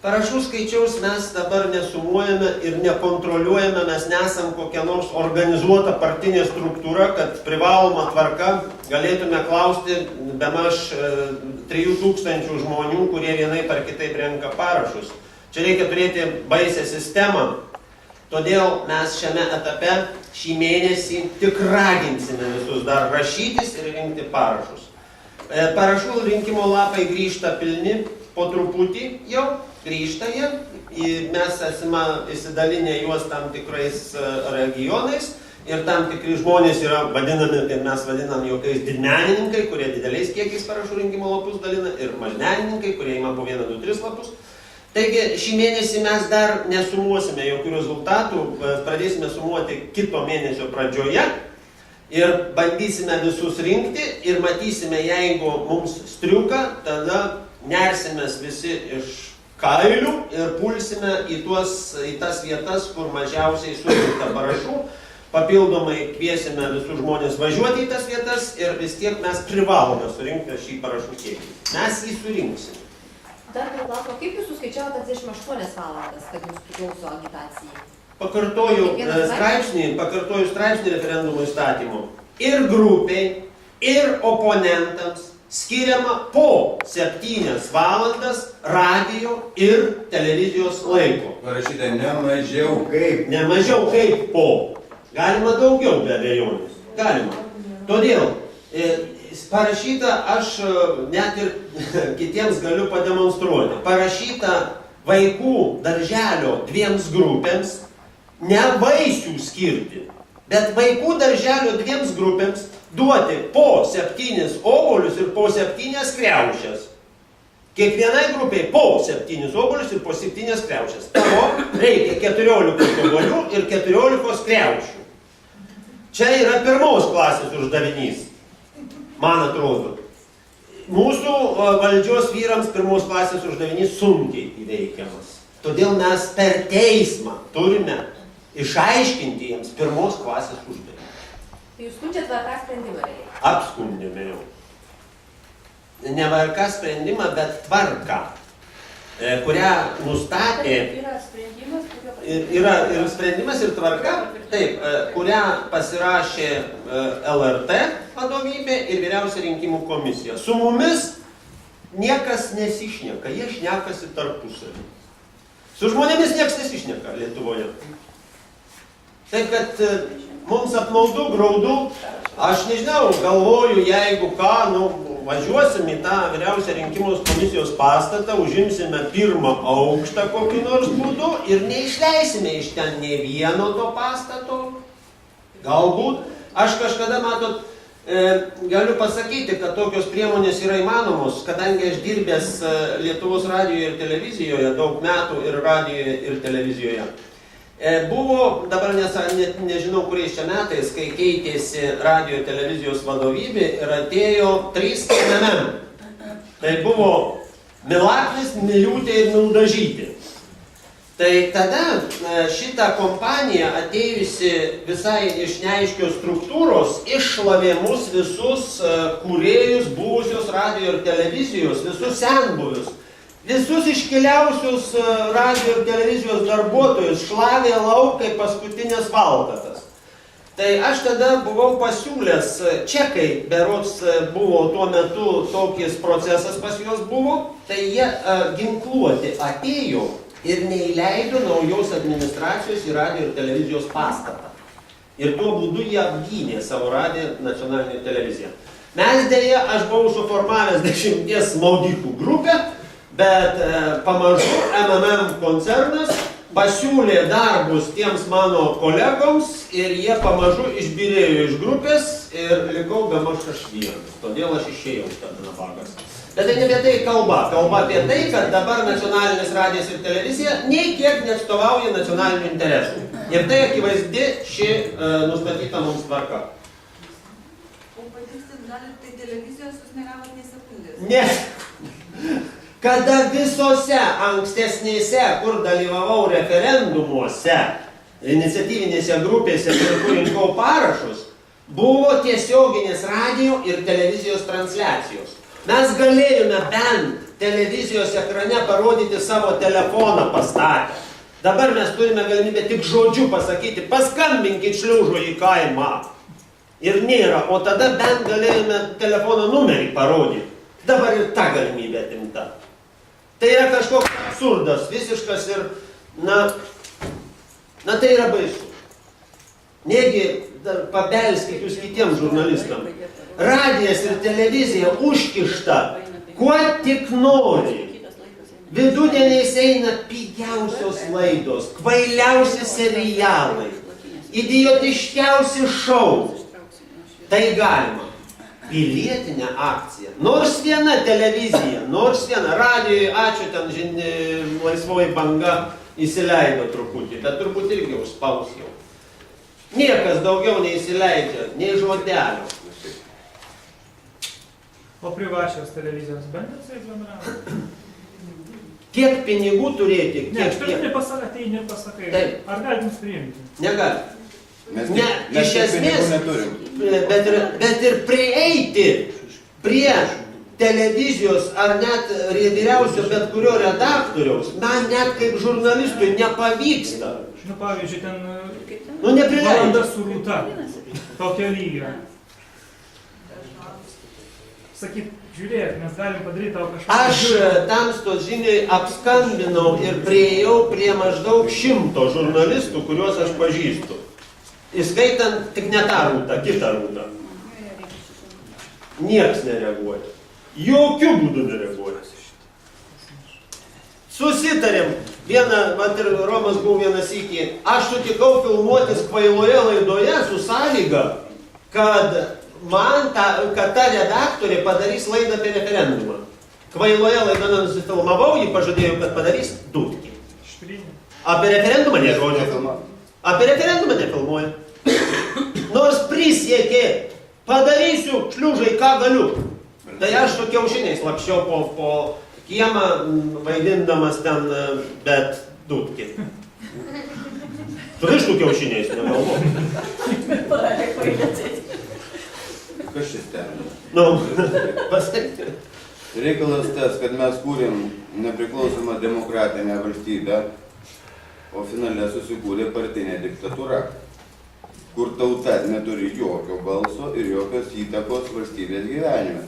Parašų skaičiaus mes dabar nesumuojame ir nekontroliuojame, mes nesam kokia nors organizuota partinė struktūra, kad privaloma tvarka galėtume klausti bemaž 3000 žmonių, kurie vienaip ar kitaip renka parašus. Čia reikia turėti baisę sistemą, todėl mes šiame etape šį mėnesį tik raginsime visus dar rašytis ir rinkti parašus. Parašų rinkimo lapai grįžta pilni, po truputį jau grįžta jie, mes esame įsidalinę juos tam tikrais regionais ir tam tikri žmonės yra vadinami, kaip mes vadinam, jokiais didmenininkai, kurie dideliais kiekiais parašų rinkimo lapus dalina ir mažmenininkai, kurie ima po 1, 2, 3 lapus. Taigi šį mėnesį mes dar nesumuosime jokių rezultatų, pradėsime sumuoti kito mėnesio pradžioje ir bandysime visus rinkti ir matysime, jeigu mums striuka, tada nersimės visi iš kailių ir pulsime į tas vietas, kur mažiausiai surinkta parašų. Papildomai kviesime visus žmonės važiuoti į tas vietas ir vis tiek mes privalome surinkti šį parašų kiekį. Mes jį surinksime. Dar turiu klausimą, kaip jūs suskaičiavote 38 valandas, kad jums priklauso agitacijai? Pakartoju straipsnį referendumo įstatymo. Ir grupiai, ir oponentams skiriama po 7 valandas radio ir televizijos laiko. Parašyta ne mažiau kaip. Ne mažiau kaip po. Galima daugiau be abejonės. Galima. Todėl parašyta, aš net ir kitiems galiu pademonstruoti, parašyta vaikų darželio 2 grupėms, ne vaisių skirti, bet vaikų darželio 2 grupėms duoti po 7 obuolius ir po 7 kriaušes. Kiekvienai grupiai po 7 obuolius ir po 7 kriaušes. Tavo reikia 14 obuolių ir 14 kriaušių. Čia yra 1 klasės uždavinys, man atrodo. Mūsų valdžios vyrams 1 klasės uždavinys sunkiai įveikiamas. Todėl mes per teismą turime išaiškinti jiems 1 klasės uždavinį. Tai jūs skundžiat VRK sprendimą realiai? Apskundėme jau. Ne VRK sprendimą, bet tvarką, kurią nustatė... Yra sprendimas, Yra ir sprendimas, ir tvarka, taip, kurią pasirašė LRT vadovybė ir Vyriausia rinkimų komisija. Su mumis niekas nesišneka, jie šnekasi tarpusavį. Su žmonėmis niekas nesišneka Lietuvoje. Taip, kad mums apmaudu, graudu, aš nežinau, galvoju, jeigu ką, važiuosim į tą Vyriausią rinkimų komisijos pastatą, užimsime 1 aukštą kokį nors būdu ir neišleisime iš ten nei vieno to pastato. Galbūt. Aš kažkada, matot, galiu pasakyti, kad tokios priemonės yra įmanomos, kadangi aš dirbęs Lietuvos radijoje ir televizijoje, daug metų ir radijoje ir televizijoje. Buvo, dabar nežinau kuriais čia metais, kai keitėsi radio ir televizijos vadovybė ir atėjo 3 MMM. Tai buvo Milaknis, Miliūtė ir Mildažytė. Tai tada šitą kompaniją atėjusi visai iš neaiškios struktūros iššlavė mus visus kūrėjus buvusios radio ir televizijos, visus senbuvius. Visus iškiliausius radio ir televizijos darbuotojus šlavė lauk kaip paskutinės valkatas. Tai aš tada buvau pasiūlęs, čekai berods buvo tuo metu tokis procesas pas juos buvo, tai jie ginkluoti atėjo ir neįleido naujos administracijos į radio ir televizijos pastatą. Ir tuo būdu jie apgynė savo radiją nacionalinę televiziją. Mes dėja, aš buvau suformavęs 10 smaudikų grupę, bet pamažu MMM koncernas pasiūlė darbus tiems mano kolegoms ir jie pamažu išbyrėjo iš grupės ir likau bemaž aš vienas. Todėl aš išėjau tada nabagas. Bet tai ne apie tai kalba. Kalba apie tai, kad dabar nacionalinis radijas ir televizija nei kiek neatstovauja nacionalinių interesų. Ir tai akivaizdi ši nustatyta mums tvarka. O patikslit, galit tai televizijos jūs negavot nei sekundės? Ne. Kada visose ankstesnėse, kur dalyvavau referendumuose, iniciatyvinėse grupėse, kur rinkau parašus, buvo tiesioginės radio ir televizijos transliacijos. Mes galėjome bent televizijos ekrane parodyti savo telefoną pastatę. Dabar mes turime galimybę tik žodžiu pasakyti, paskambinkit šliaužo į kaimą. Ir nėra, o tada bent galėjome telefono numerį parodyti. Dabar ir ta galimybė atimta. Tai yra kažkoks absurdas, visiškas ir, na tai yra baisu. Negi pabelskit jūs kitiems žurnalistam. Radijas ir televizija užkišta, kuo tik nori. Vidudieniais eina pigiausios laidos, kvailiausi serialai, idiotiškiausi šou. Tai galima. Pilietinė akcija. Nors viena televizija, nors viena radijoje, ačiū ten laisvoji banga įsileido truputį, bet turbūt irgi užspaus jau. Niekas daugiau neįsileidžia, nei žodelio. O privačios televizijos bandėt su jais bendrauti? Kiek pinigų turėti, Ne, aš kiek... ateini ir pasakai. Taip. Ar galit mus priimti? Negali. Mes Ne, mes iš tiek esmės, pinigų neturim. bet ir prieiti prie televizijos ar net vyriausio bet kurio redaktoriaus, man net kaip žurnalistui nepavyksta. Nu, pavyzdžiui, ten Nu, neprileidžia. valanda su rūta. Tokio lygio. Sakyt, žiūrėk, mes galim padaryti tau kažką. Aš Tamstos žiniai apskambinau ir priejau prie maždaug 100 žurnalistų, kuriuos aš pažįstu. Įskaitant tik ne tą rūtą, kitą rūtą. Niekas nereaguoja. Jokių būdų nereaguoja. Susitarėm. Vat ir Romas buvo vienas sykį. Aš sutikau filmuotis kvailoje laidoje su sąlyga, kad kad ta redaktorė padarys laidą apie referendumą. Kvailoje laidą nusifilmavau, jį pažadėjau, kad padarys Dūdkį. Apie referendumą nežodžio. Apie referendumą nefilmuoja. Nors prisiekė, padarysiu šliužai, ką galiu. Tai aš su kiaušiniais lakščiau po kiemą, vaidindamas ten, bet Dūdkį. Tu vištų kiaušiniais, negalvoju. Kas šis ten? Nu, pasakyti. Reikalas tas, kad mes kūrėm nepriklausomą demokratinę valstybę, o finale susikūrė partinė diktatūra, kur tauta neturi jokio balso ir jokios įtakos valstybės gyvenime.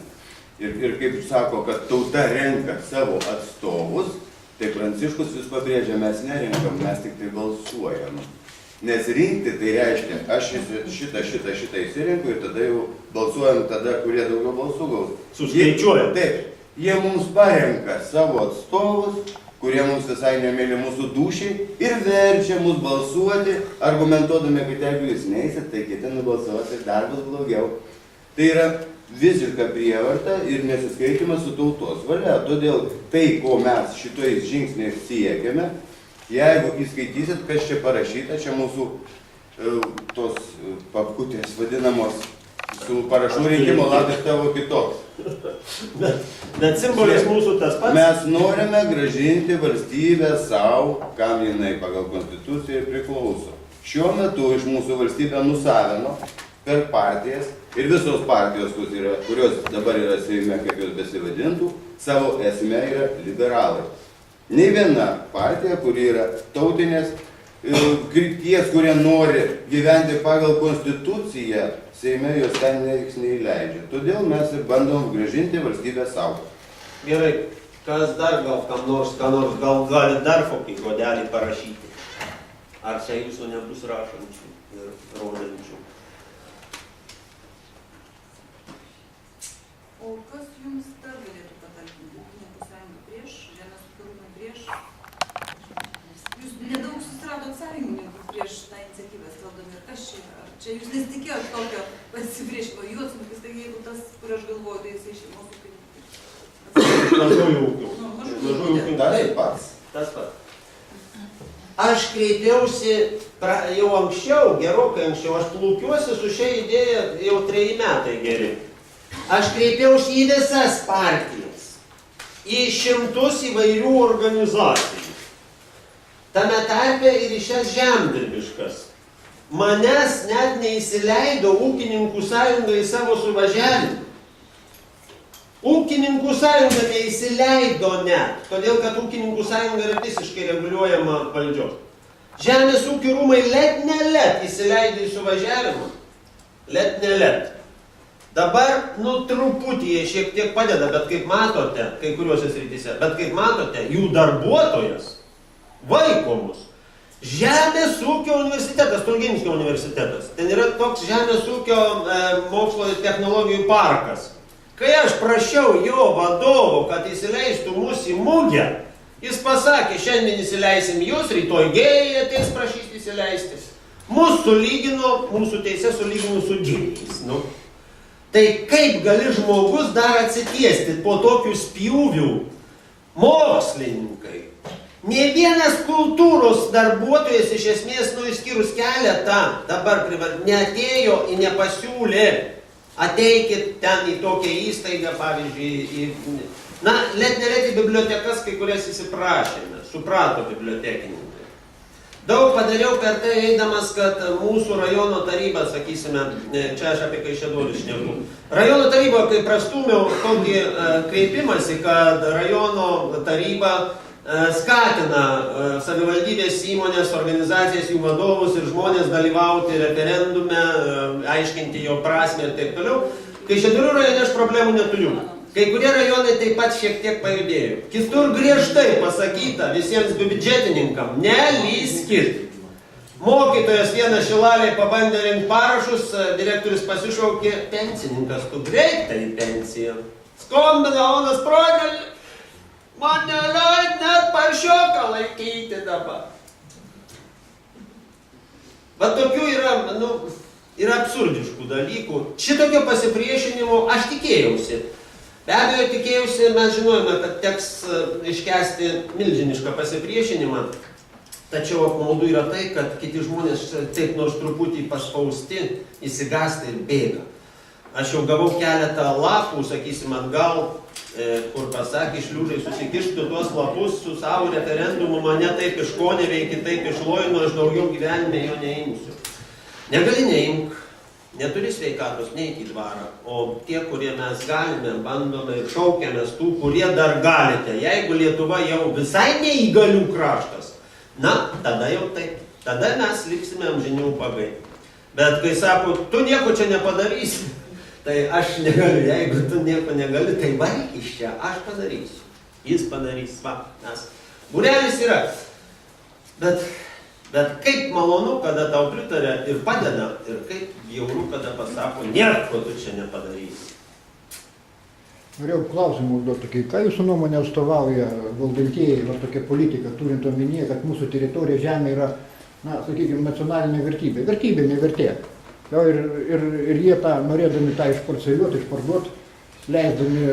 Ir kaip sako, kad tauta renka savo atstovus, tai Pranciškus vis pabrėžia, mes nerenkam, mes tik tai balsuojam. Nes rinkti tai reiškia, aš šitą įsirenku ir tada jau balsuojam tada, kurie daugiau balsų gaus. Suskaičiuojam. Taip, jie mums parenka savo atstovus, kurie mums visai nemėly mūsų dūšiai ir verčia mus balsuoti, argumentuodami, kad jeigu jūs neisit, tai kiti nubalsuos ir dar bus blogiau. Tai yra visiška prievarta ir nesiskaitymas su tautos valia. Todėl tai, ko mes šitais žingsniais siekiame, jeigu įskaitysit, kas čia parašyta, čia mūsų tos papkutės vadinamos su parašų rinkimo ladas tavo kitoks. Bet simbolis mūsų tas pats. Mes norime grąžinti valstybę savo, kam jinai pagal konstituciją priklauso. Šiuo metu iš mūsų valstybę nusavino per partijas ir visos partijos, kurios dabar yra Seime, kaip jos besivadintų, savo esmė yra liberalai. Nei viena partija, kuri yra tautinės krypties, kurie nori gyventi pagal konstituciją, Seime jos ten nieks neįleidžia. Todėl mes ir bandom grąžinti valstybę savo. Gerai, kas dar gal kam nors, gal gali dar kokį žodelį parašyti. Ar čia jūsų nebus rašančių ir rodančių? O kas jums dar galėtų patalpinti? Ūkininkų sąjunga prieš, žemės ūkio rūmai prieš? Jūs nedaug susiradot sąjungininkų prieš tą iniciatyvą skelbdami. Ir kas čia yra? Ar čia jūs nesitikėjot tokio pasipriešinimo? Juodsnukis, tai jeigu tas, kur aš galvoju, tai jisai šeimos ūkininkų. Mažųjų ūkių. Taip pats. Tas pats. Aš kreipiausi jau anksčiau, gerokai anksčiau, aš plūkiuosi su šia idėja jau 3 metai geri. Aš kreipiausi į visas partijas, į 100 įvairių organizacijų, tame tarpe ir į šias žemdirbiškas. Manęs net neįsileido ūkininkų sąjunga į savo suvažiavimą. Ūkininkų sąjunga neįsileido net, todėl kad ūkininkų sąjunga yra visiškai reguliuojama valdžios. Žemės ūkio rūmai let įsileido į suvažiavimą. Let. Dabar, truputį jie šiek tiek padeda, bet kaip matote, kai kuriuose srityse, bet kaip matote, jų darbuotojas vaikomus. Žemės ūkio universitetas, Stulginskio universitetas, ten yra toks žemės ūkio mokslo ir technologijų parkas. Kai aš prašiau jo vadovo, kad įsileistų mus į mugę, jis pasakė, šiandien įsileisim jūs, rytoj gėjai ateis prašys įsileistis. Mūsų sulygino, mūsų teisė sulygino su gėjais. Tai kaip gali žmogus dar atsitiesti po tokių spjūvių? Mokslininkai. Nė vienas kultūros darbuotojas iš esmės, išskyrus keletą, dabar neatėjo ir nepasiūlė. Ateikit ten į tokią įstaigą, pavyzdžiui, Na, net bibliotekas, kai kurias įsiprašėme, suprato bibliotekininkai. Daug padariau per tai eidamas, kad mūsų rajono taryba, sakysime, čia aš apie Kaišiadorį šneku. Rajono taryba, kai prastūmiau tokį kreipimąsi, kad rajono taryba skatina savivaldybės įmonės, organizacijas, jų vadovus ir žmonės dalyvauti referendume, aiškinti jo prasmę ir taip toliau. Kaišiadorių rajone aš problemų neturiu. Kai kurie rajonai taip pat šiek tiek pajudėjo. Kitur griežtai pasakyta visiems biudžetininkam, nelyskit. Mokytojas vienas Šilalėje pabandė rinkti parašus, direktorius pasišaukė, pensininkas, tu greitai į pensiją. Skambina Onas Progelį. Man neleid net paršioką laikyti dabar. Va tokių yra absurdiškų dalykų. Šitokio pasipriešinimo aš tikėjausi. Be abejo, tikėjausi, mes žinojame, kad teks iškęsti milžinišką pasipriešinimą. Tačiau apmaudu yra tai, kad kiti žmonės taip nors truputį paspausti, įsigąsta ir bėga. Aš jau gavau keletą lapų, sakysim, atgal, kur pasakė, šliūžai susikištų tuos lapus su savo referendumu, mane taip iškonevei, kitaip išlojino, aš daugiau gyvenime jo neimsiu. Negali neimk, neturi sveikatos, neik į dvarą, o tie, kurie mes galime, bandome ir šaukiamės tų, kurie dar galite. Jeigu Lietuva jau visai neįgalių kraštas, na, tada jau taip, tada mes liksime amžinių pagai. Bet kai sako, tu nieko čia nepadarysi, tai aš negaliu, jeigu tu nieko negali, tai varyk iš čia, aš padarysiu. Jis padarys, va, nes būrelis yra. Bet kaip malonu, kada tau pritarė ir padeda, ir kaip bjauru, kada pasako, nieko tu čia nepadarysi. Norėjau klausimą užduoti tokį, ką jūsų nuomonė atstovauja valdantieji, va tokia politika, turint omenyje, kad mūsų teritorija žemė yra, na, sakykime, nacionalinė vertybė, vertybinė vertė. Jo, ir jie tą, norėdami tą išparceliuoti, išparduoti, leisdami,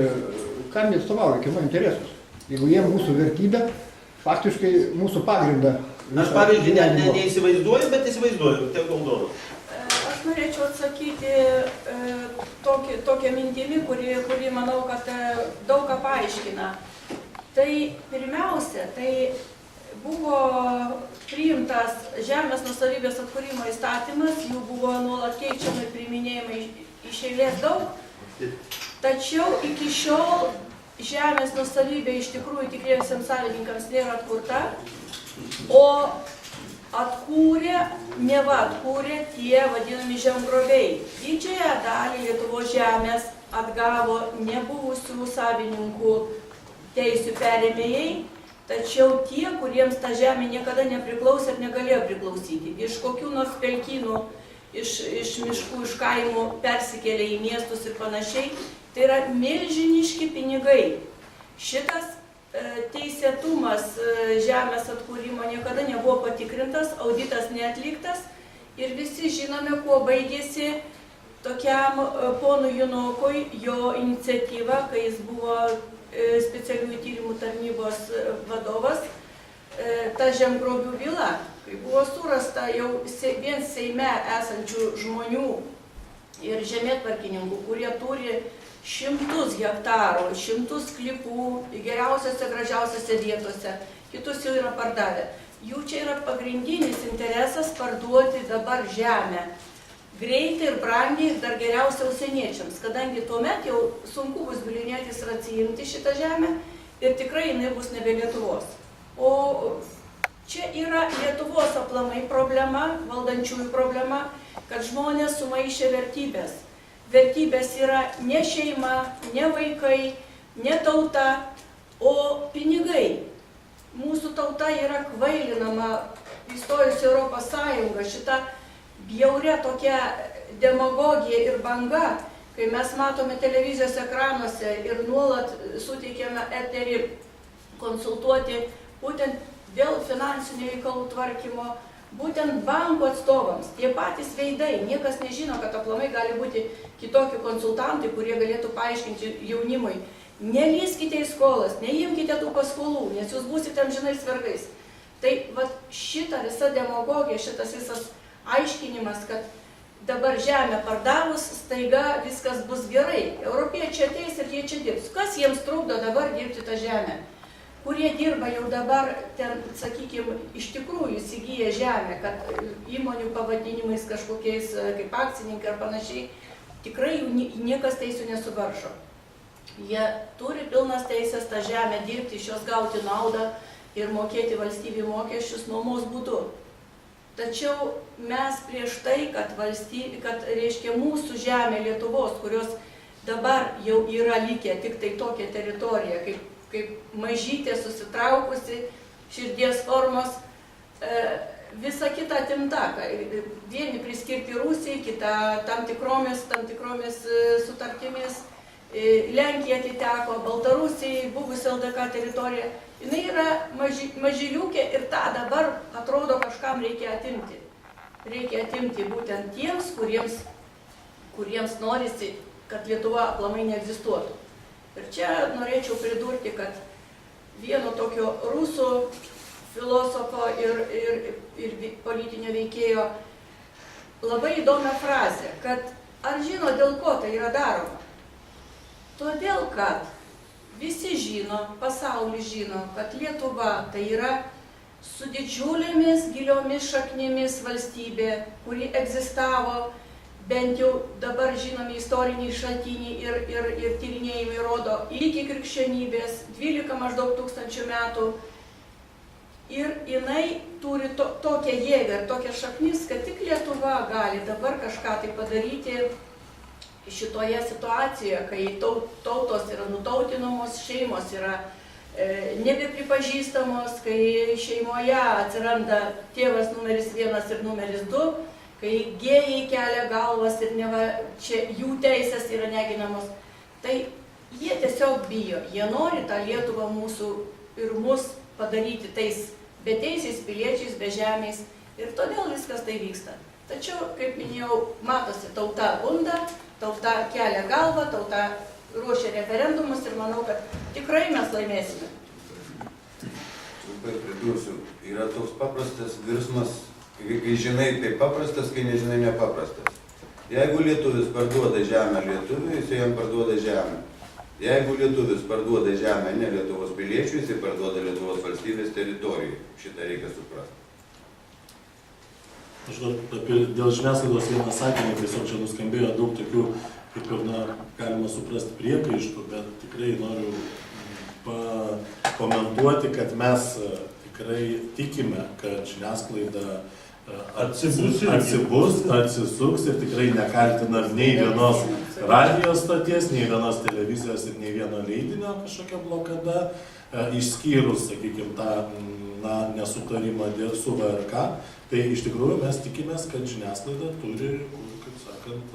kam jie atstovauja, kieno interesus. Jeigu jie mūsų vertybė, faktiškai mūsų pagrindą. Aš pavyzdžiui, neįsivaizduoju, bet įsivaizduoju, tiek Valdovų. Aš norėčiau atsakyti tokią mintimį, kuri manau, kad daug ką paaiškina. Tai pirmiausia, tai buvo priimtas žemės nuosavybės atkūrimo įstatymas, jų buvo nuolat keičiamai, priiminėjimai iš eilės daug, tačiau iki šiol žemės nuosavybė iš tikrųjų tikriesiems savininkams nėra atkurta, o neva atkūrė tie vadinami žemgrobiai. Didžiąją dalį Lietuvos žemės atgavo nebuvusių savininkų teisių perėmėjai, tačiau tie, kuriems ta žemė niekada nepriklausė ir negalėjo priklausyti, iš kokių nors pelkynų, iš miškų, iš kaimų persikėlė į miestus ir panašiai, tai yra milžiniški pinigai. Šitas teisėtumas žemės atkūrimo niekada nebuvo patikrintas, auditas neatliktas ir visi žinome, kuo baigėsi tokiam ponui Junokui jo iniciatyva, kai jis buvo specialiųjų tyrimų tarnybos vadovas, ta žemgrobių byla, kai buvo surasta jau vien Seime esančių žmonių ir žemėtvarkininkų, kurie turi šimtus hektarų, šimtus sklypų, geriausiose, gražiausiose vietose, kitus jau yra pardavę. Jų čia yra pagrindinis interesas parduoti dabar žemę. Greitai ir brangiai ir dar geriausia užsieniečiams, kadangi tuomet jau sunku bus bylinėtis ir atsiimti šitą žemę ir tikrai jinai bus nebe Lietuvos. O čia yra Lietuvos aplamai problema, valdančiųjų problema, kad žmonės sumaišė vertybės. Vertybės yra ne šeima, ne vaikai, ne tauta, o pinigai. Mūsų tauta yra kvailinama, įstojus į Europos Sąjungą, šita bjauria tokia demagogija ir banga, kai mes matome televizijos ekranuose ir nuolat suteikiame eterį konsultuoti būtent dėl finansinių reikalų tvarkymo, būtent bankų atstovams, tie patys veidai, niekas nežino, kad aplamai gali būti kitokie konsultantai, kurie galėtų paaiškinti jaunimui. Nelyskite į skolas, neimkite tų paskolų, nes jūs būsite amžinais vergais. Tai šita visa demagogija, šitas visas aiškinimas, kad dabar žemę pardavus, staiga viskas bus gerai. Europiečiai ateis ir jie čia dirbs. Kas jiems trukdo dabar dirbti tą žemę? Kurie dirba jau dabar, ten, sakykime, iš tikrųjų įsigyja žemę, kad įmonių pavadinimais kažkokiais, kaip akcininkai ar panašiai, tikrai jų niekas teisų nesuvaržo. Jie turi pilnas teisės tą žemę dirbti, iš jos gauti naudą ir mokėti valstybei mokesčius nuomos būdu. Tačiau mes prieš tai, kad reiškia mūsų žemė Lietuvos, kurios dabar jau yra likę tik tai tokia teritorija, kaip mažytė susitraukusi, širdies formos, visa kita atimta. Vieni priskirti Rusijai, kita tam tikromis sutartimis. Lenkija atiteko, Baltarusijai, buvusi LDK teritorija. Jis yra mažyliukė ir tą dabar atrodo kažkam reikia atimti. Reikia atimti būtent tiems, kuriems norisi, kad Lietuva aplamai neegzistuotų. Ir čia norėčiau pridurti, kad vieno tokio rusų filosofo ir politinio veikėjo labai įdomią frazę, kad ar žino, dėl ko tai yra daroma? Todėl, kad visi žino, pasaulis žino, kad Lietuva tai yra su didžiulėmis giliomis šaknimis valstybė, kuri egzistavo, bent jau dabar žinomi istoriniai šaltiniai ir tyrinėjimai rodo iki krikščionybės, 12 maždaug tūkstančių metų. Ir jinai turi tokią jėgą ir tokią šaknis, kad tik Lietuva gali dabar kažką tai padaryti šitoje situacijoje, kai tautos yra nutautinamos, šeimos yra nebepripažįstamos, kai šeimoje atsiranda tėvas numeris 1 ir numeris 2, kai gėjai kelia galvas ir neva čia jų teisės yra neginamos, tai jie tiesiog bijo. Jie nori tą Lietuvą mūsų ir mus padaryti tais beteisiais piliečiais, be žemės ir todėl viskas tai vyksta. Tačiau, kaip minėjau, matosi, tauta bunda, tauta kelia galvą, tauta ruošia referendumus ir manau, kad tikrai mes laimėsime. Trumpai pridursiu, yra toks paprastas virsmas, kai žinai tai paprastas, kai nežinai nepaprastas. Jeigu lietuvis parduoda žemę lietuviui, jis jam parduoda žemę. Jeigu lietuvis parduoda žemę ne Lietuvos piliečiui, jis parduoda Lietuvos valstybės teritorijai. Šitą reikia suprasti. Aš dėl žiniasklaidos vieną sakinį, tiesiog čia nuskambėjo daug tokių, kaip ir galima suprasti priekaištų, bet tikrai noriu pakomentuoti, kad mes tikrai tikime, kad žiniasklaida atsisuks ir tikrai nekaltina nei vienos radijos stoties, nei vienos televizijos ir nei vieno leidinio kažkokia blokada, išskyrus, sakykime, tą nesutarimą su VRK. Tai iš tikrųjų mes tikimės, kad žiniasklaida turi, kaip sakant,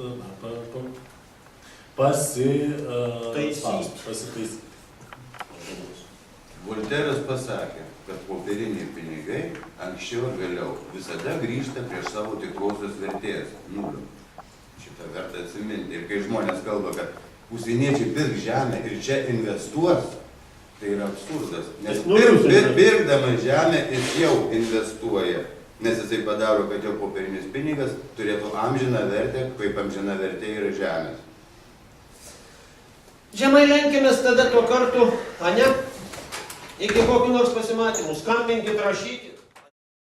pasitaisyti. Volteras pasakė, kad popieriniai pinigai anksčiau ir vėliau visada grįžta prieš savo tikrosios vertės, nulio. Šitą vertą atsiminti. Ir kai žmonės kalba, kad užsieniečiai pirk žemę ir čia investuos, tai yra absurdas. Nes pirkdamas žemę jis jau investuoja. Nes jisai padaro, kad jo popierinis pinigas turėtų amžiną vertę, kaip amžina vertė yra žemės. Žemai lenkimės tada tuo kartu, ane? Iki kokių nors pasimatymų, skambinkit, rašykit.